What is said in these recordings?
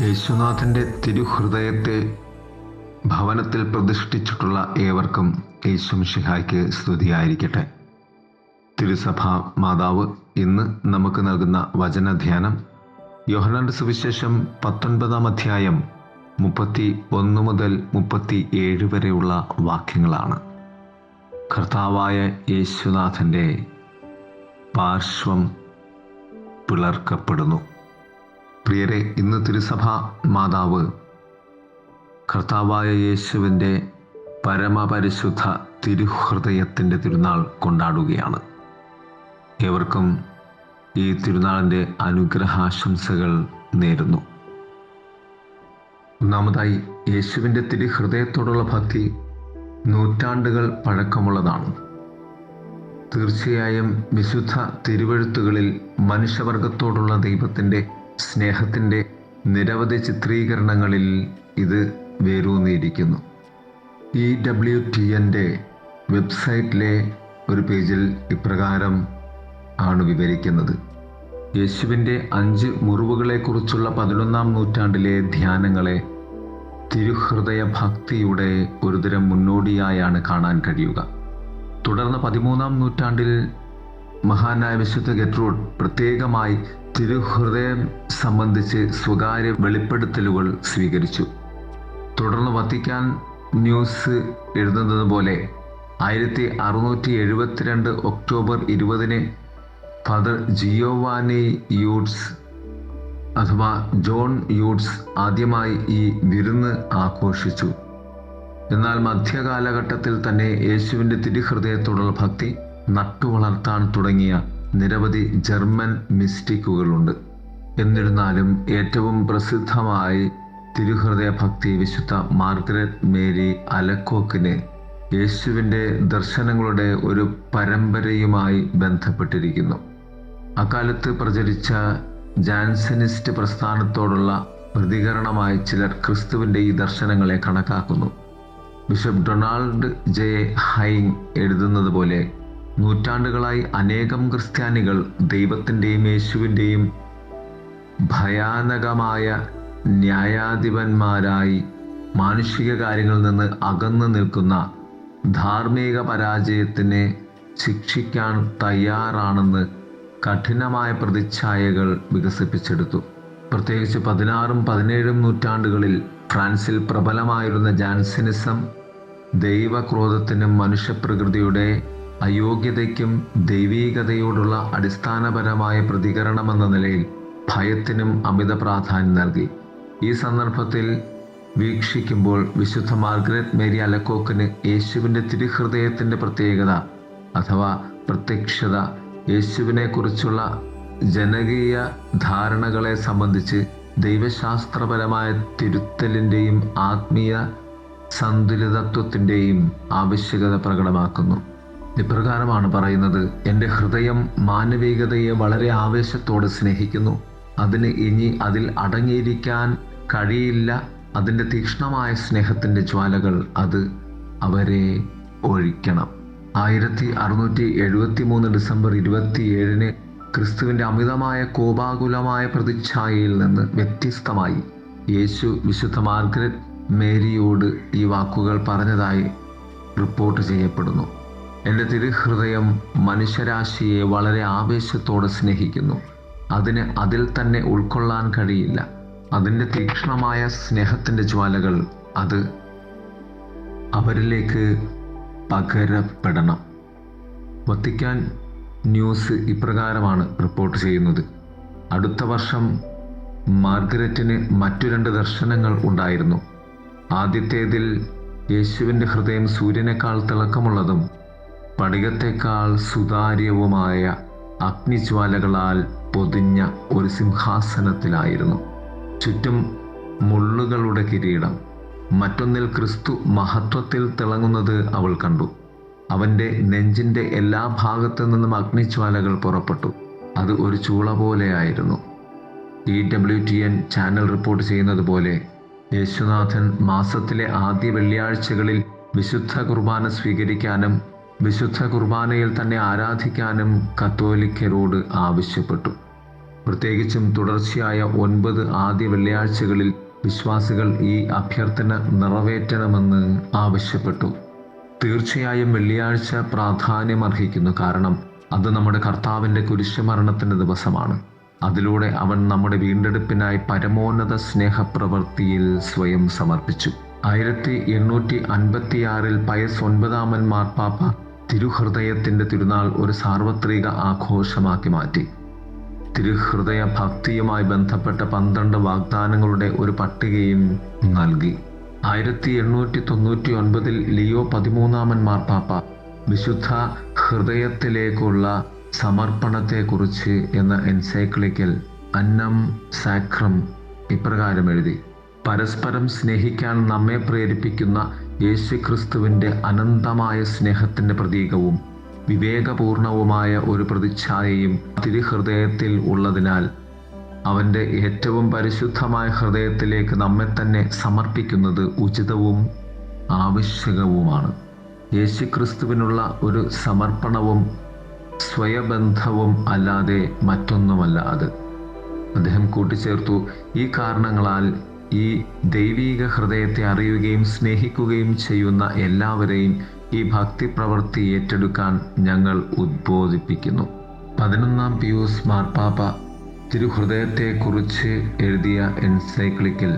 യേശുനാഥൻ്റെ തിരുഹൃദയത്തെ ഭവനത്തിൽ പ്രതിഷ്ഠിച്ചിട്ടുള്ള ഏവർക്കും യേശുമിശിഹായ്ക്ക് സ്തുതിയായിരിക്കട്ടെ. തിരുസഭാ മാതാവ് ഇന്ന് നമുക്ക് നൽകുന്ന വചനധ്യാനം യോഹന്നാന്റെ സുവിശേഷം 19-ാം അധ്യായം 31 മുതൽ 37 വരെയുള്ള വാക്യങ്ങളാണ്. കർത്താവായ യേശുനാഥൻ്റെ പാർശ്വം പിളർക്കപ്പെടുന്നു. പ്രിയരെ, ഇന്ന് തിരുസഭാ മാതാവ് കർത്താവായ യേശുവിൻ്റെ പരമപരിശുദ്ധ തിരുഹൃദയത്തിൻ്റെ തിരുനാൾ കൊണ്ടാടുകയാണ്. ഏവർക്കും ഈ തിരുനാളിൻ്റെ അനുഗ്രഹാശംസകൾ നേരുന്നു. ഒന്നാമതായി, യേശുവിൻ്റെ തിരുഹൃദയത്തോടുള്ള ഭക്തി നൂറ്റാണ്ടുകൾ പഴക്കമുള്ളതാണ്. തീർച്ചയായും വിശുദ്ധ തിരുവെഴുത്തുകളിൽ മനുഷ്യവർഗത്തോടുള്ള ദൈവത്തിൻ്റെ സ്നേഹത്തിൻ്റെ നിരവധി ചിത്രീകരണങ്ങളിൽ ഇത് വേരൂന്നിയിരിക്കുന്നു. EWTNൻ്റെ വെബ്സൈറ്റിലെ ഒരു പേജിൽ ഇപ്രകാരം ആണ് വിവരിക്കുന്നത്. യേശുവിൻ്റെ 5 മുറിവുകളെക്കുറിച്ചുള്ള 11-ാം നൂറ്റാണ്ടിലെ ധ്യാനങ്ങളെ തിരുഹൃദയ ഭക്തിയുടെ ഒരുതരം മുന്നോടിയായാണ് കാണാൻ കഴിയുക. തുടർന്ന് 13-ാം നൂറ്റാണ്ടിൽ മഹാനായ വിശുദ്ധ ഗെർട്രൂഡ് പ്രത്യേകമായി തിരുഹൃദയം സംബന്ധിച്ച് സ്വകാര്യ വെളിപ്പെടുത്തലുകൾ സ്വീകരിച്ചു. തുടർന്ന് വത്തിക്കാൻ ന്യൂസ് എഴുതുന്നത് പോലെ 1672 ഒക്ടോബർ 20 ഫാദർ ജിയോവാനി യൂഡ്സ് അഥവാ ജോൺ യൂഡ്സ് ആദ്യമായി ഈ വിരുന്ന് ആഘോഷിച്ചു. എന്നാൽ മധ്യകാലഘട്ടത്തിൽ തന്നെ യേശുവിൻ്റെ തിരുഹൃദയത്തോടുള്ള ഭക്തി നട്ടുവളർത്താൻ തുടങ്ങിയ നിരവധി ജർമ്മൻ മിസ്റ്റിക്കുകളുണ്ട്. എന്നിരുന്നാലും ഏറ്റവും പ്രസിദ്ധമായി തിരുഹൃദയ ഭക്തി വിശുദ്ധ മാർഗരറ്റ് മേരി അലക്കോക്കിന് യേശുവിൻ്റെ ദർശനങ്ങളുടെ ഒരു പരമ്പരയുമായി ബന്ധപ്പെട്ടിരിക്കുന്നു. അക്കാലത്ത് പ്രചരിച്ച ജാൻസനിസ്റ്റ് പ്രസ്ഥാനത്തോടുള്ള പ്രതികരണമായി ചിലർ ക്രിസ്തുവിൻ്റെ ഈ ദർശനങ്ങളെ കണക്കാക്കുന്നു. ബിഷപ്പ് ഡൊണാൾഡ് ജെ ഹൈങ് എഴുതുന്നത് പോലെ, നൂറ്റാണ്ടുകളായി അനേകം ക്രിസ്ത്യാനികൾ ദൈവത്തിൻ്റെയും യേശുവിൻ്റെയും ഭയാനകമായ ന്യായാധിപന്മാരായി മാനുഷിക കാര്യങ്ങളിൽ നിന്ന് അകന്നു നിൽക്കുന്ന ധാർമ്മിക പരാജയത്തിനെ ശിക്ഷിക്കാൻ തയ്യാറാണെന്ന് കഠിനമായ പ്രതിച്ഛായകൾ വികസിപ്പിച്ചെടുത്തു. പ്രത്യേകിച്ച് 16-ഉം 17-ഉം നൂറ്റാണ്ടുകളിൽ ഫ്രാൻസിൽ പ്രബലമായിരുന്ന ജാൻസനിസം ദൈവക്രോധത്തിനും മനുഷ്യപ്രകൃതിയുടെ അയോഗ്യതയ്ക്കും ദൈവീകതയോടുള്ള അടിസ്ഥാനപരമായ പ്രതികരണമെന്ന നിലയിൽ ഭയത്തിനും അമിത പ്രാധാന്യം നൽകി. ഈ സന്ദർഭത്തിൽ വീക്ഷിക്കുമ്പോൾ വിശുദ്ധ മാർഗരറ്റ് മേരി അലക്കോക്കിന് യേശുവിൻ്റെ തിരുഹൃദയത്തിൻ്റെ പ്രത്യേകത അഥവാ പ്രത്യക്ഷത, യേശുവിനെ കുറിച്ചുള്ള ജനകീയ ധാരണകളെ സംബന്ധിച്ച് ദൈവശാസ്ത്രപരമായ തിരുത്തലിൻ്റെയും ആത്മീയ സന്തുലിതത്വത്തിൻ്റെയും ആവശ്യകത പ്രകടമാക്കുന്നു. ഇപ്രകാരമാണ് പറയുന്നത്: എൻ്റെ ഹൃദയം മാനവികതയെ വളരെ ആവേശത്തോടെ സ്നേഹിക്കുന്നു. അതിന് ഇനി അതിൽ അടങ്ങിയിരിക്കാൻ കഴിയില്ല. അതിൻ്റെ തീക്ഷ്ണമായ സ്നേഹത്തിൻ്റെ ജ്വാലകൾ അത് അവരെ ഒഴിക്കണം. 1673 ഡിസംബർ 27 ക്രിസ്തുവിൻ്റെ അമിതമായ കോപാകുലമായ പ്രതിച്ഛായയിൽ നിന്ന് വ്യത്യസ്തമായി യേശു വിശുദ്ധ മാർഗരറ്റ് മേരിയോട് ഈ വാക്കുകൾ പറഞ്ഞതായി റിപ്പോർട്ട് ചെയ്യപ്പെടുന്നു. എൻ്റെ തിരുഹൃദയം മനുഷ്യരാശിയെ വളരെ ആവേശത്തോടെ സ്നേഹിക്കുന്നു. അതിന് അതിൽ തന്നെ ഉൾക്കൊള്ളാൻ കഴിയില്ല. അതിൻ്റെ തീക്ഷ്ണമായ സ്നേഹത്തിൻ്റെ ജ്വാലകൾ അത് അവരിലേക്ക് പകരപ്പെടണം. വത്തിക്കാൻ ന്യൂസ് ഇപ്രകാരമാണ് റിപ്പോർട്ട് ചെയ്യുന്നത്: അടുത്ത വർഷം മാർഗരറ്റിന് മറ്റു 2 ദർശനങ്ങൾ ഉണ്ടായിരുന്നു. ആദ്യത്തേതിൽ യേശുവിൻ്റെ ഹൃദയം സൂര്യനേക്കാൾ തിളക്കമുള്ളതും സ്ഫടികത്തേക്കാൾ സുതാര്യവുമായ അഗ്നിജ്വാലകളാൽ പൊതിഞ്ഞ ഒരു സിംഹാസനത്തിലായിരുന്നു. ചുറ്റും മുള്ളുകളുടെ കിരീടം. മറ്റൊന്നിൽ ക്രിസ്തു മഹത്വത്തിൽ തിളങ്ങുന്നത് അവൾ കണ്ടു. അവൻ്റെ നെഞ്ചിൻ്റെ എല്ലാ ഭാഗത്തു നിന്നും അഗ്നിജ്വാലകൾ പുറപ്പെട്ടു. അത് ഒരു ചൂള പോലെയായിരുന്നു. EWTN ചാനൽ റിപ്പോർട്ട് ചെയ്യുന്നത് പോലെ യേശുനാഥൻ മാസത്തിലെ ആദ്യ വെള്ളിയാഴ്ചകളിൽ വിശുദ്ധ കുർബാന സ്വീകരിക്കാനും വിശുദ്ധ കുർബാനയിൽ തന്നെ ആരാധിക്കാനും കത്തോലിക്കരോട് ആവശ്യപ്പെട്ടു. പ്രത്യേകിച്ചും തുടർച്ചയായ 9 ആദ്യ വെള്ളിയാഴ്ചകളിൽ വിശ്വാസികൾ ഈ അഭ്യർത്ഥന നിറവേറ്റണമെന്ന് ആവശ്യപ്പെട്ടു. തീർച്ചയായും വെള്ളിയാഴ്ച പ്രാധാന്യമർഹിക്കുന്നു. കാരണം അത് നമ്മുടെ കർത്താവിൻ്റെ കുരിശുമരണത്തിൻ്റെ ദിവസമാണ്. അതിലൂടെ അവൻ നമ്മുടെ വീണ്ടെടുപ്പിനായി പരമോന്നത സ്നേഹപ്രവൃത്തിയിൽ സ്വയം സമർപ്പിച്ചു. 1856 പയസ് 9 മാർപ്പാപ്പ തിരുഹൃദയത്തിൻ്റെ തിരുനാൾ ഒരു സാർവത്രിക ആഘോഷമാക്കി മാറ്റി. തിരുഹൃദയ ഭക്തിയുമായി ബന്ധപ്പെട്ട 12 വാഗ്ദാനങ്ങളുടെ ഒരു പട്ടികയും നൽകി. 1899 ലിയോ 13 മാർപ്പാപ്പ വിശുദ്ധ ഹൃദയത്തിലേക്കുള്ള സമർപ്പണത്തെക്കുറിച്ച് എന്ന എൻസൈക്ലിക്കൽ അന്നം സാക്രം ഇപ്രകാരം എഴുതി: പരസ്പരം സ്നേഹിക്കാൻ നമ്മെ പ്രേരിപ്പിക്കുന്ന യേശുക്രിസ്തുവിൻ്റെ അനന്തമായ സ്നേഹത്തിൻ്റെ പ്രതീകവും വിവേകപൂർണവുമായ ഒരു പ്രതിച്ഛായയും തിരുഹൃദയത്തിൽ ഉള്ളതിനാൽ അവൻ്റെ ഏറ്റവും പരിശുദ്ധമായ ഹൃദയത്തിലേക്ക് നമ്മെ തന്നെ സമർപ്പിക്കുന്നത് ഉചിതവും ആവശ്യകവുമാണ്. യേശുക്രിസ്തുവിനുള്ള ഒരു സമർപ്പണവും സ്വയബന്ധവും അല്ലാതെ മറ്റൊന്നുമല്ല അത്. അദ്ദേഹം കൂട്ടിച്ചേർത്തു, ഈ കാരണങ്ങളാൽ ഈ ദൈവീക ഹൃദയത്തെ അറിയുകയും സ്നേഹിക്കുകയും ചെയ്യുന്ന എല്ലാവരെയും ഈ ഭക്തി പ്രവൃത്തി ഏറ്റെടുക്കാൻ ഞങ്ങൾ ഉദ്ബോധിപ്പിക്കുന്നു. 11 പിയൂസ് മാർപ്പാപ്പ തിരുഹൃദയത്തെക്കുറിച്ച് എഴുതിയ എൻസൈക്ലിക്കൽ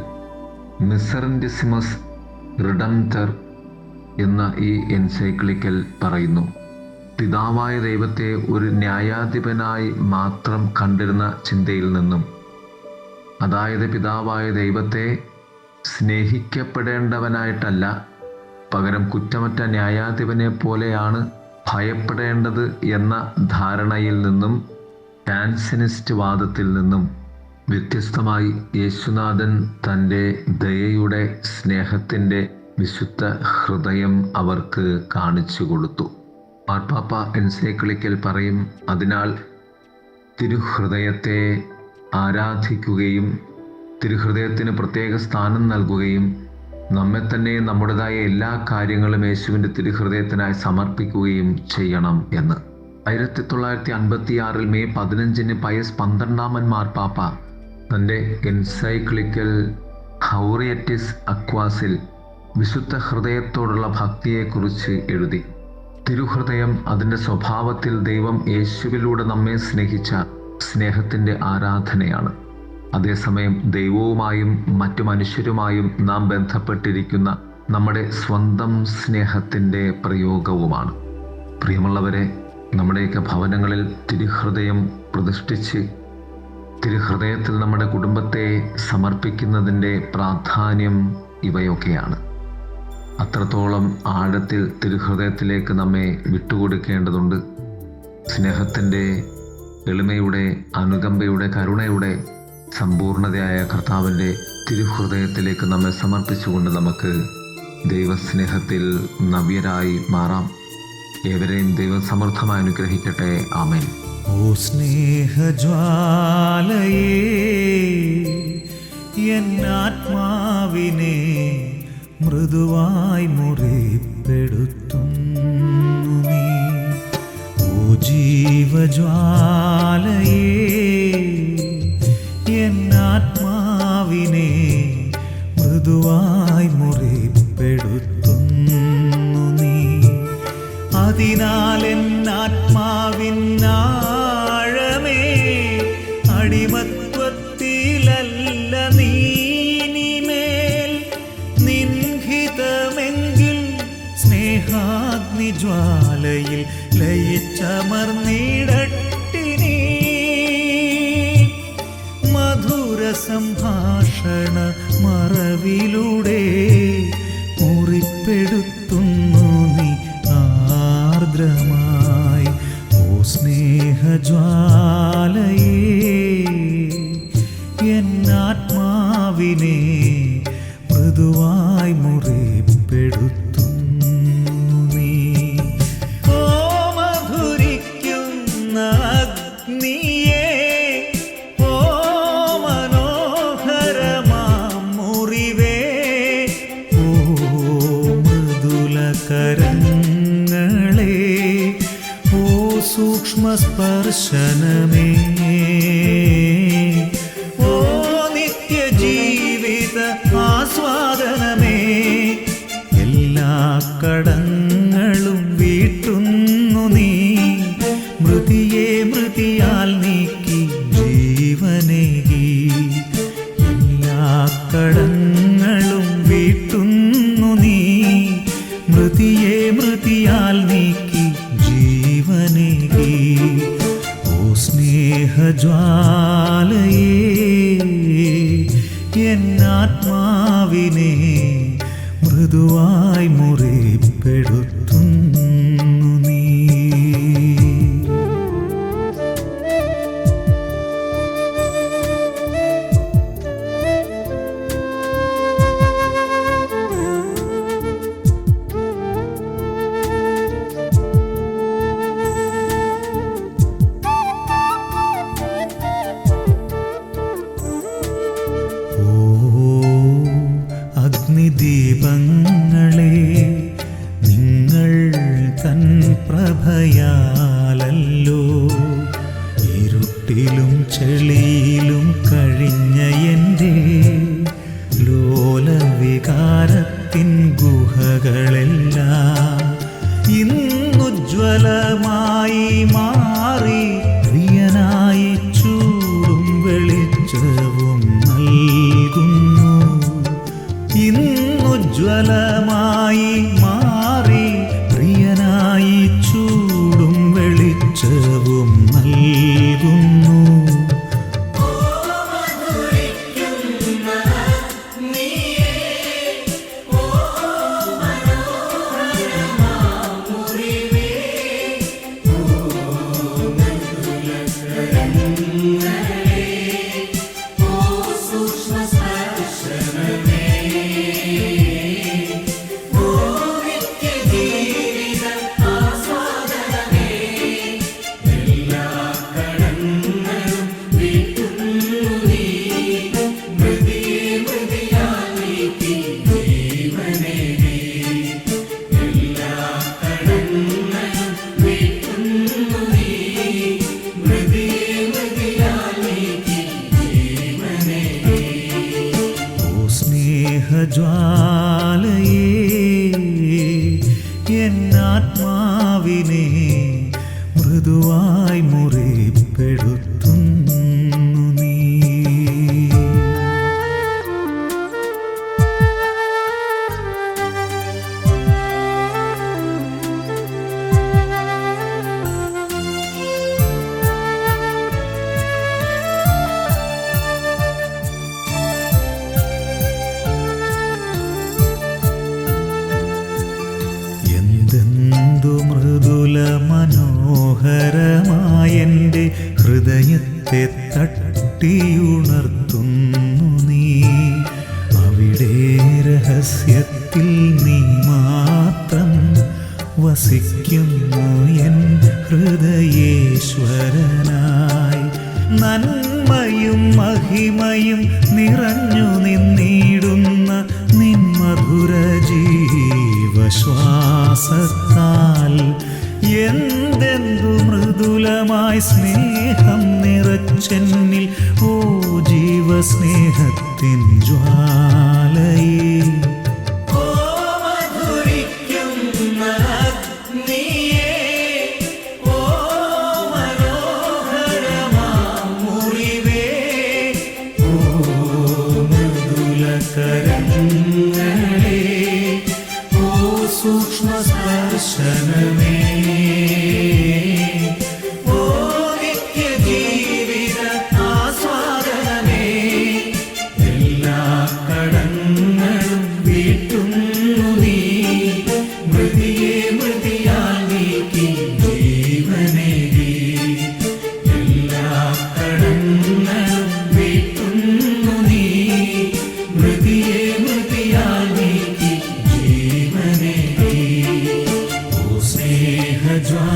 മിസറൻറ്റിസിമസ് റിഡംപ്റ്റർ എന്ന ഈ എൻസൈക്ലിക്കൽ പറയുന്നു: പിതാവായ ദൈവത്തെ ഒരു ന്യായാധിപനായി മാത്രം കണ്ടിരുന്ന ചിന്തയിൽ നിന്നും, അതായത് പിതാവായ ദൈവത്തെ സ്നേഹിക്കപ്പെടേണ്ടവനായിട്ടല്ല, പകരം കുറ്റമറ്റ ന്യായാധിപനെ പോലെയാണ് ഭയപ്പെടേണ്ടത് എന്ന ധാരണയിൽ നിന്നും, ടാൻസിനിസ്റ്റ് വാദത്തിൽ നിന്നും വ്യത്യസ്തമായി യേശുനാഥൻ തൻ്റെ ദയയുടെ സ്നേഹത്തിൻ്റെ വിശുദ്ധ ഹൃദയം അവർക്ക് കാണിച്ചു കൊടുത്തു. മാർപ്പാപ്പ എൻസൈക്ലിക്കൽ പറയും: അതിനാൽ തിരുഹൃദയത്തെ ആരാധിക്കുകയും തിരുഹൃദയത്തിന് പ്രത്യേക സ്ഥാനം നൽകുകയും നമ്മെ തന്നെ നമ്മുടേതായ എല്ലാ കാര്യങ്ങളും യേശുവിൻ്റെ തിരുഹൃദയത്തിനായി സമർപ്പിക്കുകയും ചെയ്യണം എന്ന്. 1956 മെയ് 15 പയസ് 12 മാർപ്പാപ്പ തൻ്റെ എൻസൈക്ലിക്കൽ ഹൗറിയറ്റിസ് അക്വാസിൽ വിശുദ്ധ ഹൃദയത്തോടുള്ള ഭക്തിയെക്കുറിച്ച് എഴുതി: തിരുഹൃദയം അതിൻ്റെ സ്വഭാവത്തിൽ ദൈവം യേശുവിലൂടെ നമ്മെ സ്നേഹിച്ച സ്നേഹത്തിൻ്റെ ആരാധനയാണ്. അതേസമയം ദൈവവുമായും മറ്റു മനുഷ്യരുമായും നാം ബന്ധപ്പെട്ടിരിക്കുന്ന നമ്മുടെ സ്വന്തം സ്നേഹത്തിൻ്റെ പ്രയോഗവുമാണ്. പ്രിയമുള്ളവരെ, നമ്മുടെയൊക്കെ ഭവനങ്ങളിൽ തിരുഹൃദയം പ്രതിഷ്ഠിച്ച് തിരുഹൃദയത്തിൽ നമ്മുടെ കുടുംബത്തെ സമർപ്പിക്കുന്നതിൻ്റെ പ്രാധാന്യം ഇവയൊക്കെയാണ്. അത്രത്തോളം ആഴത്തിൽ തിരുഹൃദയത്തിലേക്ക് നമ്മെ വിട്ടുകൊടുക്കേണ്ടതുണ്ട്. സ്നേഹത്തിൻ്റെ, എളിമയുടെ, അനുകമ്പയുടെ, കരുണയുടെ സമ്പൂർണതയായ കർത്താവിൻ്റെ തിരുഹൃദയത്തിലേക്ക് നമ്മെ സമർപ്പിച്ചുകൊണ്ട് നമുക്ക് ദൈവസ്നേഹത്തിൽ നവ്യരായി മാറാം. ഏവരെയും ദൈവം സമൃദ്ധമായി അനുഗ്രഹിക്കട്ടെ. ആമേൻ. ഓ സ്നേഹജ്വാലയേ, എന്നാത്മാവിനെ മൃദുവായി മുറിപ്പെടുത്തുന്നു നീ. ഓ ജീവജ്വാലയേ, എന്നാത്മാവിനെ മൃദുവായി മുറിപ്പെടുത്തുന്നു നീ. അതിനാൽ എന്നാത്മാവിനാഴമേ, അടിമത്വത്തിലല്ല നീനിമേൽ. നിൻഹിതമെങ്കിൽ സ്നേഹാഗ്നിജ്വാലയിൽ ലയിച്ചമർന്നിടട്ടിനീ. മധുര സംഭാഷണ മറവിലൂടെ മുറിപ്പെടുത്തുന്നു നീ ആർദ്രമായി. ഓ സ്നേഹജ്വാലയേ, എന്നാത്മാവിനെ മൃദുവായി മുറിപ്പെടുത്തുന്നു നീ. ഓ മധുരിക്കുന്ന അഗ്നിയേ, ഓ മനോഹരമാം മുറിവേ, ഓ മൃദുലകരങ്ങളേ, സൂക്ഷ്മസ്പർശനമേ, ഓ നിത്യജീവിത ആസ്വാദനമേ, എല്ലാ കടങ്ങളും വീട്ടുന്നു നീ, മൃതിയെ മൃതിയാൽ നീക്കി ജീവനേകി. എല്ലാ കടങ്ങളും വീട്ടുന്നു നീ, മൃതിയെ മൃതിയാൽ നീക്കി ജീവനേകി. ഓ സ്നേഹജ്വാലയേ, എന്നാത്മാവിനെ മൃദുവായി മുറിപ്പെടുത്തുന്നു നീ. അഗ്നിദീപങ്ങളെ, നിങ്ങൾ തൻ പ്രഭയാലല്ലോ ഇരുട്ടിലും ചെളിയിലും കഴിഞ്ഞ എൻ്റെ ലോലവികാരത്തിൻ ഗുഹകളെല്ലാം ഇന്നുജ്വലമായി മാറി, പ്രിയനായി ചൂടും വെളിച്ചവും നൽകുന്നു. ഇന്നുജ്വലമായി മാറി, പ്രിയനായി ചൂടും വെളിച്ചവും നൽകുന്നു. സ്നേഹജ്വാലയേ, എന്നാത്മാവിനെ മൃദുവായി മുറിപ്പെടുത്തുന്നു നീ. എന്തെന്തു മൃദുല മനോഹരമായെൻ്റെ ഹൃദയത്തെ തട്ടിയുണർത്തുന്നു നീ. അവിടെ രഹസ്യത്തിൽ നീ മാത്രം വസിക്കുന്നു എൻ ഹൃദയേശ്വരനായി. നന്മയും മഹിമയും നിറഞ്ഞു നിന്നിടുന്ന നിൻ മധുര ജീവശ്വാസത്താൽ എന്തെന്തു മൃദുലമായി സ്നേഹം നിറച്ചെന്നിൽ, ഓ ജീവസ്നേഹത്തിൻ ജ്വാലയേ. സൂക്ഷ്മസ്പർശനമേ, ഓ നിത്യജീവിത ആസ്വാദനമേ, എല്ലാ കടങ്ങളും വീട്ടുന്നു നീ, മൃതിയെ മൃതിയാൽ നീക്കി ജീവനേകി. എല്ലാ കടങ്ങളും വീട്ടുന്നു നീ, മൃതിയെ മൃതിയാൽ നീക്കി ജീവനേകി. സ്നേഹജ്വാലയേ,